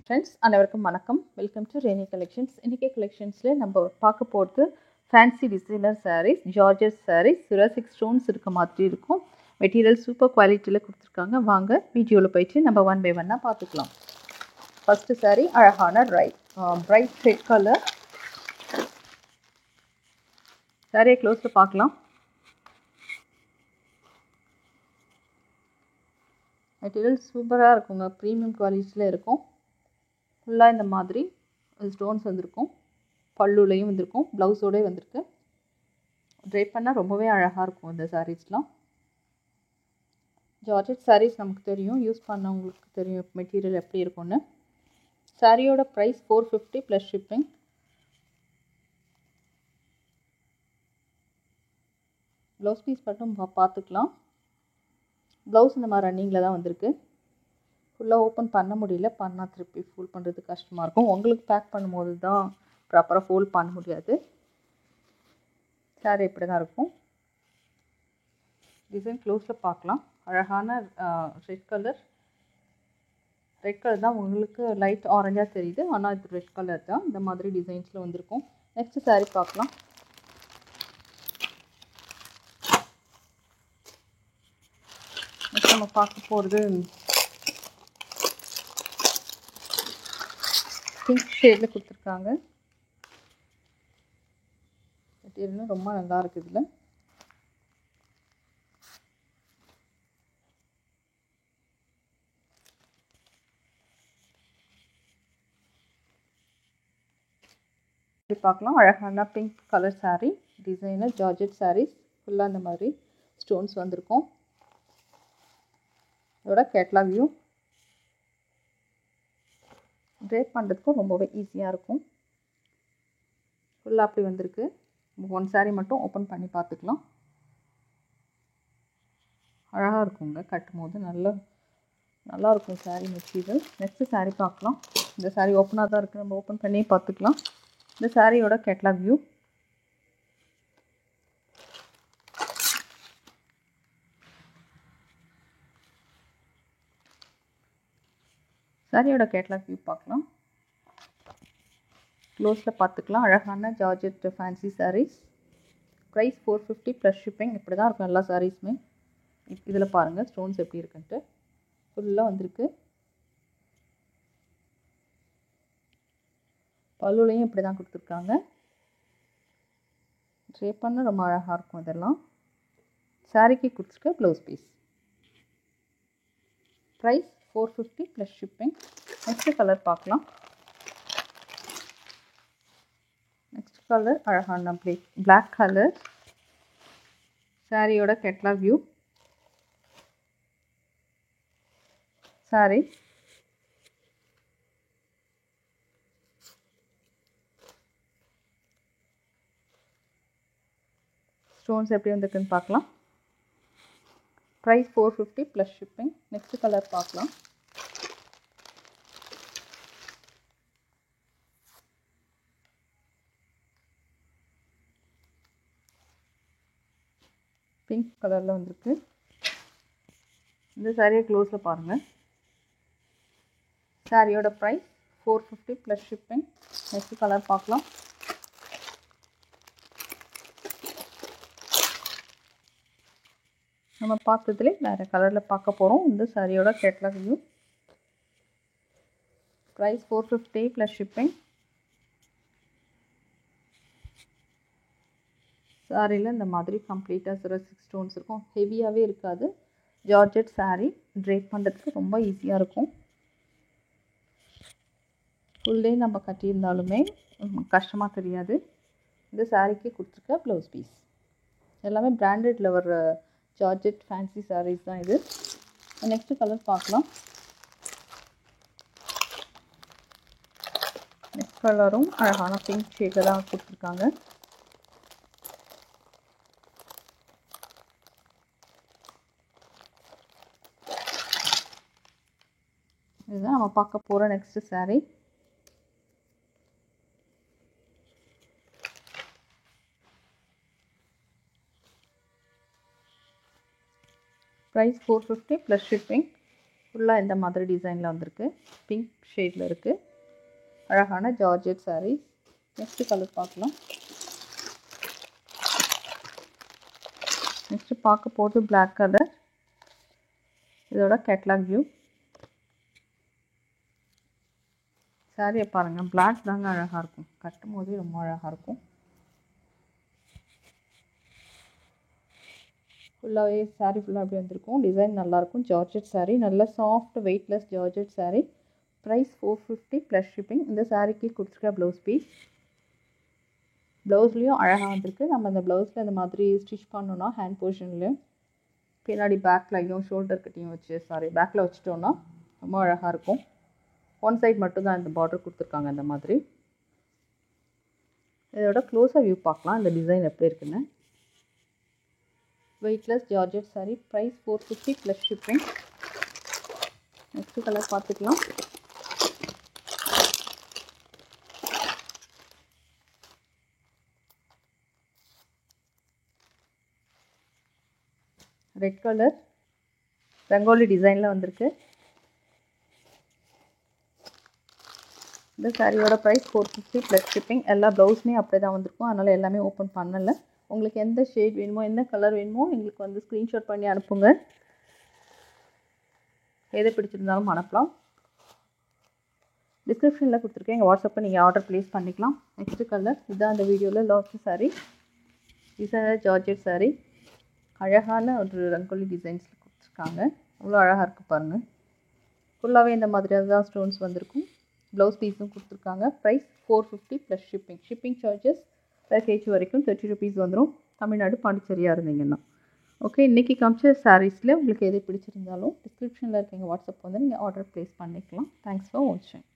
Friends அனைவருக்கும் வணக்கம். Welcome to rainy collections. இன்றைக்கி கலெக்ஷன்ஸில் நம்ம பார்க்க போகிறது fancy designer saris, georgette saris, சிராசிக் ஸ்டோன்ஸ் இருக்க மாதிரி இருக்கும். மெட்டீரியல் சூப்பர் குவாலிட்டியில் கொடுத்துருக்காங்க. வாங்க வீடியோவில் போயிட்டு நம்ம ஒன் பை ஒன்னாக பார்த்துக்கலாம். ஃபஸ்ட்டு சாரீ அழகான பிரைட் ரெட் கலர் சாரியை க்ளோஸில் பார்க்கலாம். மெட்டீரியல் சூப்பராக இருக்குங்க, ப்ரீமியம் குவாலிட்டியில் இருக்கும். ஃபுல்லாக இந்த மாதிரி ஸ்டோன்ஸ் வந்திருக்கும், பல்லுலையும் வந்திருக்கும், ப்ளவுஸோடய வந்திருக்கு. ட்ரைப் பண்ணால் ரொம்பவே அழகாக இருக்கும் இந்த சாரீஸ்லாம். ஜார்ஜெட் சாரீஸ் நமக்கு தெரியும், யூஸ் பண்ணவங்களுக்கு தெரியும் மெட்டீரியல் எப்படி இருக்கும்னு. சாரியோட price 450 plus shipping. Blouse piece மட்டும் பார்த்துக்கலாம். ப்ளவுஸ் இந்த மாதிரி ரன்னிங்கில் தான் வந்திருக்கு. ஃபுல்லாக ஓப்பன் பண்ண முடியல, பண்ணால் திருப்பி ஃபோல்ட் பண்ணுறது கஷ்டமாக இருக்கும். உங்களுக்கு பேக் பண்ணும்போது தான் ப்ராப்பராக ஃபோல்ட் பண்ண முடியாது. சாரி இப்படி தான் இருக்கும். டிசைன் க்ளோஸில் பார்க்கலாம். அழகான ரெட் கலர் தான் உங்களுக்கு லைட் ஆரஞ்சாக தெரியுது, ஆனால் இது ரெட் கலர் தான். இந்த மாதிரி டிசைன்ஸில் வந்திருக்கும். நெக்ஸ்ட் சாரி பார்க்கலாம். நெக்ஸ்ட் நம்ம பார்க்க போகிறது பிங்க் ஷேடில் கொடுத்துருக்காங்க. மெட்டீரியலும் ரொம்ப நல்லா இருக்குது. இதில் பார்க்கலாம். அழகான pink colour sari, designer georgette saris. ஃபுல்லாக இந்த மாதிரி ஸ்டோன்ஸ் வந்திருக்கும். இதோட கேட்லாக் வியூ. ட்ரேப் பண்ணுறதுக்கும் ரொம்பவே ஈஸியாக இருக்கும். ஃபுல்லாக அப்படி வந்திருக்கு. ஒன் சாரீ மட்டும் ஓப்பன் பண்ணி பார்த்துக்கலாம். அழகாக இருக்குங்க, கட்டும் போது நல்லா இருக்கும் சாரீ மெட்டீரியல். நெக்ஸ்ட்டு சாரீ பார்க்கலாம். இந்த சாரீ ஓப்பனாக தான் இருக்குது, நம்ம ஓப்பன் பண்ணி பார்த்துக்கலாம். இந்த சாரியோட கேட்லாக் வியூ. சாரியோட கேட்லாக் வியூ பார்க்கலாம். க்ளோஸில் பார்த்துக்கலாம். அழகான georgette fancy saris. Price 450 plus shipping. இப்படி தான் இருக்கும் எல்லா சாரீஸுமே. இதில் பாருங்கள் ஸ்டோன்ஸ் எப்படி இருக்குன்ட்டு. ஃபுல்லாக வந்திருக்கு. பல்லுலையும் இப்படி தான் கொடுத்துருக்காங்க. ட்ரேப் பண்ண ரொம்ப அழகாக இருக்கும். இதெல்லாம் சாரிக்கு கொடுத்துருக்க blouse piece. Price 450 plus shipping. Next colour பார்க்கலாம். நெக்ஸ்ட் கலர் அழகான பிளாக் கலர். சாரியோட கேட்லாக் வியூ. சாரி ஸ்டோன்ஸ் எப்படி வந்திருக்குன்னு பார்க்கலாம். Price 450 plus shipping. Next colour பார்க்கலாம். பிங்க் கலரில் வந்திருக்கு. இந்த சாரியை க்ளோஸில் பாருங்கள். சாரியோட price 450 plus shipping. Next colour பார்க்கலாம். நம்ம பார்த்ததுலே வேறு கலரில் பார்க்க போகிறோம். இந்த சாரியோட catalogue view. Price 450 plus shipping. சாரியில் இந்த மாதிரி கம்ப்ளீட்டாக சிராசிக் ஸ்டோன்ஸ் இருக்கும். ஹெவியாகவே இருக்காது. ஜார்ஜெட் சாரீ ட்ரேப் பண்ணுறதுக்கு ரொம்ப ஈஸியாக இருக்கும். ஃபுல் டே நம்ம கட்டியிருந்தாலுமே கஷ்டமாக தெரியாது. இந்த சாரீக்கு கொடுத்துருக்க ப்ளவுஸ் பீஸ் எல்லாமே பிராண்டடில் வர்ற ஜார்ஜெட் ஃபேன்சி சாரீஸ் தான் இது. நெக்ஸ்ட் கலர் பார்க்கலாம். நெக்ஸ்ட் கலரும் அழகான பிங்க் ஷேடில் தான் கொடுத்துருக்காங்க. இதுதான் நம்ம பார்க்க போகிற next sari. Price 450 plus shipping. ஃபுல்லாக இந்த மாதிரி டிசைனில் வந்திருக்கு. பிங்க் ஷேடில் இருக்குது. அழகான ஜார்ஜெட் சாரீஸ். நெக்ஸ்ட் கலர் பார்க்கலாம். நெக்ஸ்ட் பார்க்க போகிறது பிளாக் கலர். இதோட கேட்லாக் வியூ. சாரியை பாருங்கள், பிளாக் தாங்க அழகாக இருக்கும். கட்டும் போதே ரொம்ப அழகாக இருக்கும். ஃபுல்லாகவே சாரீ ஃபுல்லாக அப்படி வந்திருக்கும். டிசைன் நல்லாயிருக்கும். ஜார்ஜெட் சாரீ, நல்ல soft weightless georgette sari. Price 450 plus shipping. இந்த சாரீக்கு கொடுத்துருக்க ப்ளவுஸ் பீஸ். ப்ளவுஸ்லேயும் அழகாக வந்திருக்கு. நம்ம அந்த ப்ளவுஸில் இந்த மாதிரி ஸ்டிச் பண்ணோன்னா ஹேண்ட் போர்ஷன்லேயும் பின்னாடி பேக்லையும் ஷோல்டர் கிட்டையும் பேக்கில் வச்சுட்டோன்னா ரொம்ப அழகாக இருக்கும். ஒன் சைட் மட்டும்தான் இந்த பார்டர் கொடுத்துருக்காங்க இந்த மாதிரி. இதோட க்ளோஸாக வியூ பார்க்கலாம் இந்த டிசைன் எப்படி இருக்குன்னு. Weightless georgette sari. Price 450 plus shipping. Next colour பார்த்துக்கலாம். ரெட் கலர் ரங்கோலி டிசைனில் வந்திருக்கு. இந்த சாரியோட ப்ரைஸ் 450 ப்ளஸ் ஷிப்பிங். எல்லா ப்ளவுஸுமே அப்படி தான் வந்திருக்கும். அதனால் எல்லாமே ஓப்பன் பண்ணலை. உங்களுக்கு எந்த ஷேட் வேணுமோ, எந்த கலர் வேணுமோ எங்களுக்கு வந்து ஸ்க்ரீன்ஷாட் பண்ணி அனுப்புங்க. எது பிடிச்சிருந்தாலும் அனுப்பலாம். டிஸ்கிரிப்ஷனில் கொடுத்துருக்கேன். எங்கள் வாட்ஸ்அப்பில் நீங்கள் ஆர்டர் ப்ளேஸ் பண்ணிக்கலாம். நெக்ஸ்ட் கலர் இதுதான் அந்த வீடியோவில் last sari. Designer georgette sari. அழகான ஒரு ரங்கோலி டிசைன்ஸில் கொடுத்துருக்காங்க. அவ்வளோ அழகாக இருக்குது பாருங்கள். ஃபுல்லாகவே இந்த மாதிரியாக தான் ஸ்டோன்ஸ் வந்திருக்கும். ப்ளவுஸ் பீஸும் கொடுத்துருக்காங்க. Price 450 plus shipping. Shipping charges per kg வரைக்கும் 30 rupees வந்துடும். தமிழ்நாடு பாண்டிச்சேரியாக இருந்தீங்கன்னா. ஓகே, இன்றைக்கி காமிச்ச சாரீஸில் உங்களுக்கு எது பிடிச்சிருந்தாலும் டிஸ்கிரிப்ஷனில் இருக்க எங்கள் வாட்ஸ்அப் வந்து நீங்கள் ஆர்டர் ப்ளேஸ் பண்ணிக்கலாம். தேங்க்ஸ் ஃபார் வாட்சிங்.